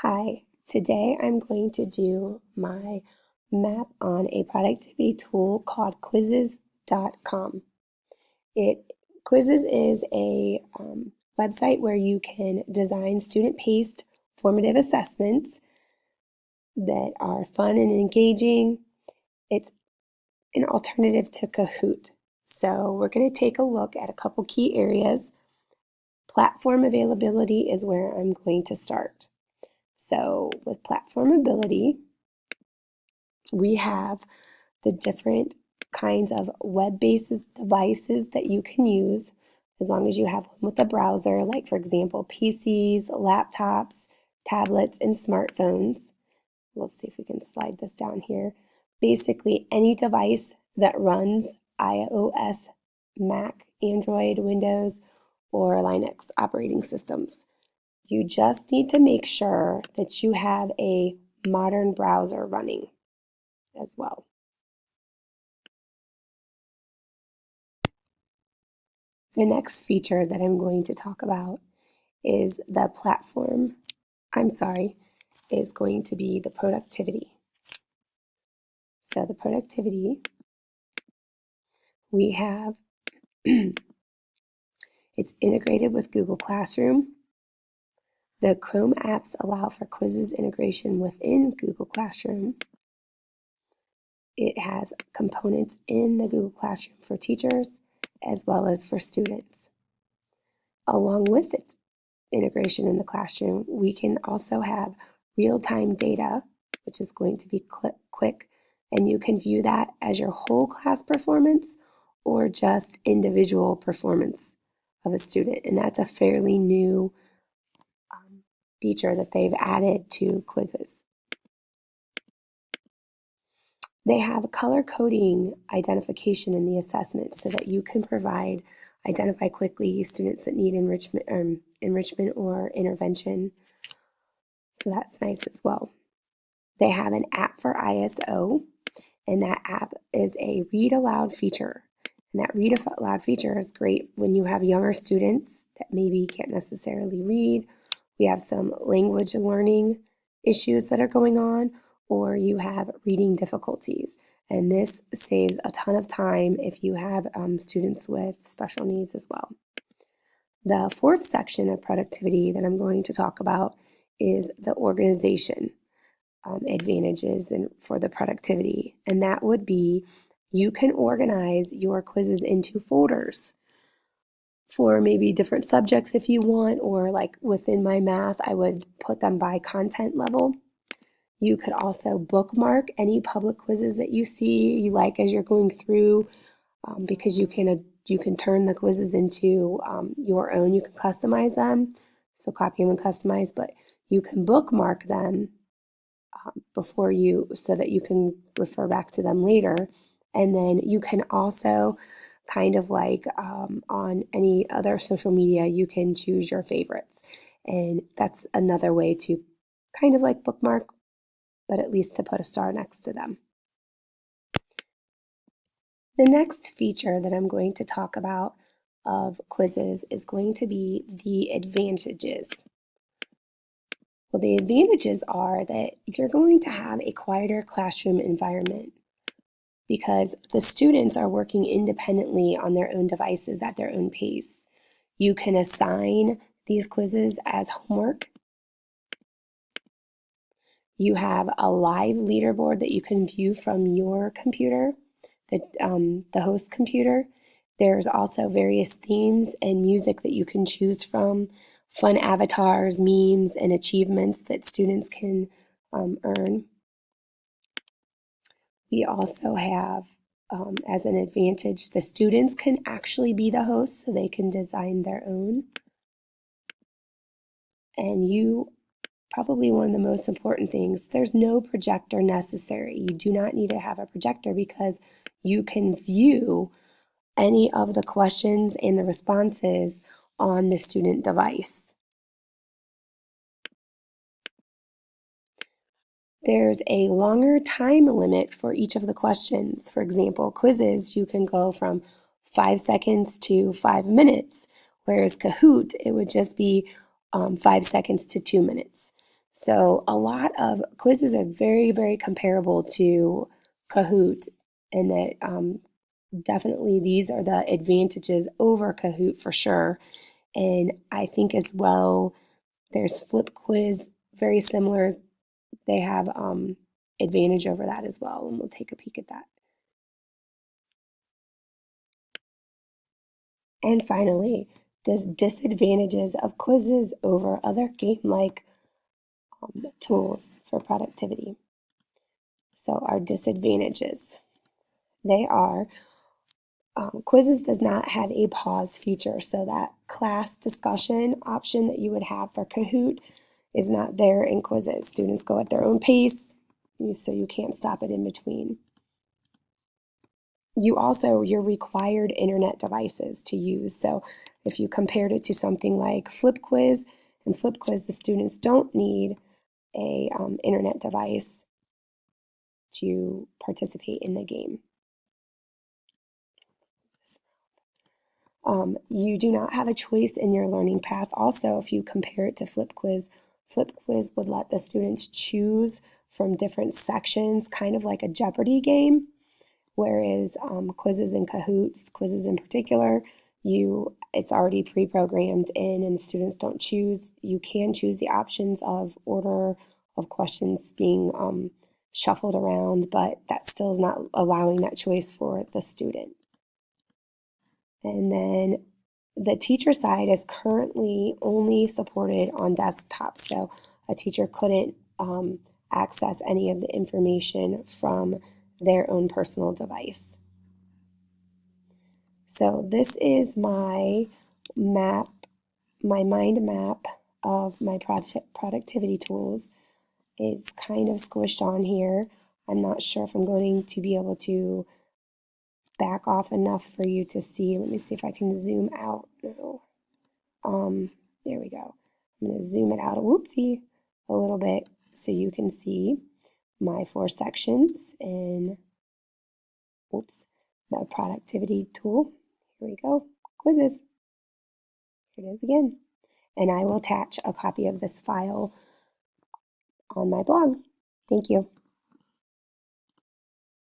Hi, today I'm going to do my map on a productivity tool called Quizzes.com. Quizzes is a website where you can design student-paced formative assessments that are fun and engaging. It's an alternative to Kahoot. So we're going to take a look at a couple key areas. Platform availability is where I'm going to start. So with platform ability, we have the different kinds of web-based devices that you can use as long as you have one with a browser, like for example, PCs, laptops, tablets, and smartphones. We'll see if we can slide this down here. Basically, any device that runs iOS, Mac, Android, Windows, or Linux operating systems. You just need to make sure that you have a modern browser running as well. The next feature that I'm going to talk about is the is going to be the productivity. So the productivity, we have, it's integrated with Google Classroom. The Chrome apps allow for quizzes integration within Google Classroom. It has components in the Google Classroom for teachers as well as for students. Along with its integration in the classroom, we can also have real-time data, which is going to be quick, and you can view that as your whole class performance or just individual performance of a student. And that's a fairly new feature that they've added to quizzes. They have color coding identification in the assessment so that you can identify quickly students that need enrichment or intervention. So that's nice as well. They have an app for ISO, and that app is a read aloud feature. And that read aloud feature is great when you have younger students that maybe can't necessarily read. We have some language learning issues that are going on, or you have reading difficulties. And this saves a ton of time if you have students with special needs as well. The fourth section of productivity that I'm going to talk about is the organization advantages for the productivity. And that would be you can organize your quizzes into folders for maybe different subjects if you want, or like within my math, I would put them by content level. You could also bookmark any public quizzes that you see you like as you're going through, because you can turn the quizzes into your own. You can customize them, so copy them and customize, but you can bookmark them so that you can refer back to them later. And then you can also kind of like on any other social media, you can choose your favorites. And that's another way to kind of like bookmark, but at least to put a star next to them. The next feature that I'm going to talk about of quizzes is going to be the advantages. Well, the advantages are that you're going to have a quieter classroom environment because the students are working independently on their own devices at their own pace. You can assign these quizzes as homework. You have a live leaderboard that you can view from your computer, the host computer. There's also various themes and music that you can choose from, fun avatars, memes, and achievements that students can earn. We also have, as an advantage, the students can actually be the hosts, so they can design their own. And probably one of the most important things, there's no projector necessary. You do not need to have a projector because you can view any of the questions and the responses on the student device. There's a longer time limit for each of the questions. For example, quizzes, you can go from 5 seconds to 5 minutes, whereas Kahoot, it would just be 5 seconds to 2 minutes. So a lot of quizzes are very, very comparable to Kahoot, and that definitely these are the advantages over Kahoot for sure. And I think as well, there's Flip Quiz, very similar. They have advantage over that as well, and we'll take a peek at that. And finally, the disadvantages of quizzes over other game-like tools for productivity. So our disadvantages, they are quizzes does not have a pause feature, so that class discussion option that you would have for Kahoot is not there in quizzes. Students go at their own pace, so you can't stop it in between. You're required internet devices to use. So if you compared it to something like Flip Quiz, and Flip Quiz, the students don't need a internet device to participate in the game. You do not have a choice in your learning path. Also, if you compare it to Flip Quiz would let the students choose from different sections, kind of like a Jeopardy game, whereas quizzes in Kahoots, quizzes in particular, it's already pre-programmed in and students don't choose. You can choose the options of order of questions being shuffled around, but that still is not allowing that choice for the student. And then the teacher side is currently only supported on desktops, so a teacher couldn't access any of the information from their own personal device. So this is my map, my mind map of my productivity tools. It's kind of squished on here. I'm not sure if I'm going to be able to back off enough for you to see. Let me see if I can zoom out. No. There we go. I'm going to zoom it out, whoopsie, a little bit so you can see my 4 sections in, the productivity tool. Here we go, quizzes. Here it is again. And I will attach a copy of this file on my blog. Thank you.